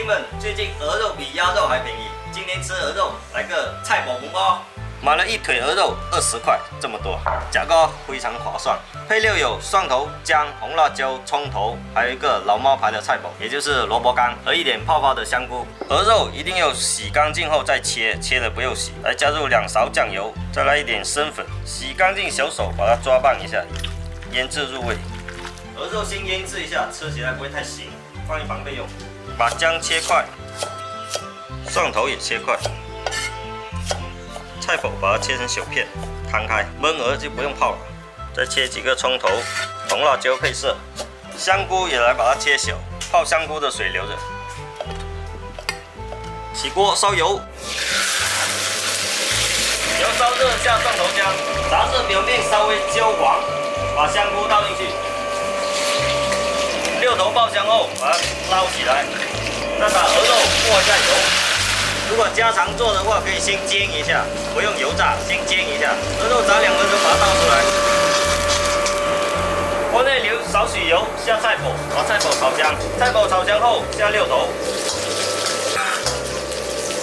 们，最近鹅肉比鸭肉还便宜，今天吃鹅肉来个菜脯红包。买了一腿鹅肉20块，这么多，价格非常划算。配料有蒜头、姜、红辣椒、葱头，还有一个老猫牌的菜脯，也就是萝卜干和一点泡泡的香菇。鹅肉一定要洗干净后再切，切了不要洗。来加入2勺酱油，再来一点生粉，洗干净小手把它抓拌一下，腌制入味。鹅肉先腌制一下，吃起来不会太腥，放一旁备用。把姜切块，蒜头也切块。菜脯把它切成小片，摊开焖鹅就不用泡了。再切几个葱头，红辣椒配色，香菇也来把它切小，泡香菇的水留着。起锅烧油，油烧热下蒜头姜，炸至表面稍微焦黄，把香菇倒进去。6头爆香后，把它捞起来，再把鹅肉过一下油。如果家常做的话，可以先煎一下，不用油炸，先煎一下。鹅肉炸2分钟，把它倒出来。锅内留少许油，下菜脯，把菜脯炒香。菜脯炒香后，下6头，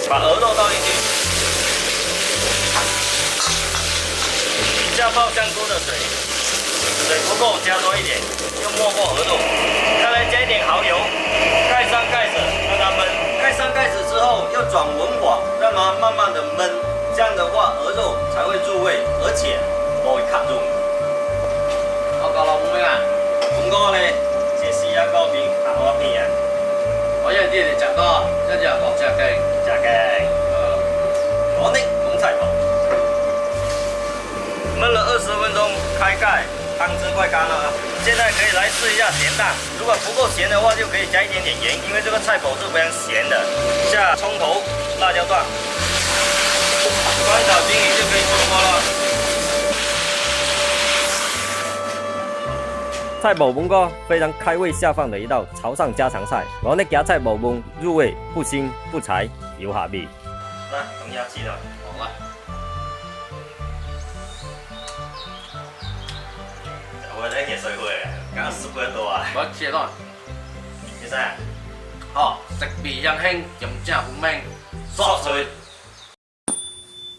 把鹅肉倒进去，下泡香菇的水，水不够加多一点，又没过鹅肉。再来加一点蚝油，盖上盖子让它焖。盖上盖子之后要转文火，让它慢慢的焖，这样的话鹅肉才会入味，而且不会卡住。我教老妹啊，五哥呢，这时啊高边打我片啊，我一啲嚟食多，一隻學隻雞，食嘅。我呢红菜脯，焖了20分钟，开盖，汤汁快干了。现在可以来试一下咸淡，如果不够咸的话，就可以加一点点盐，因为这个菜脯是非常咸的。下葱头、辣椒段，翻炒均匀就可以出锅了。菜脯焖锅非常开胃下饭的一道潮汕家常菜，我呢夹菜脯焖入味，不腥不柴，有下味。来，等下起了，好啦，我在熱水會嘅，剛試過多啊。我切多，其實，哦，食味香輕，飲正好味，索水。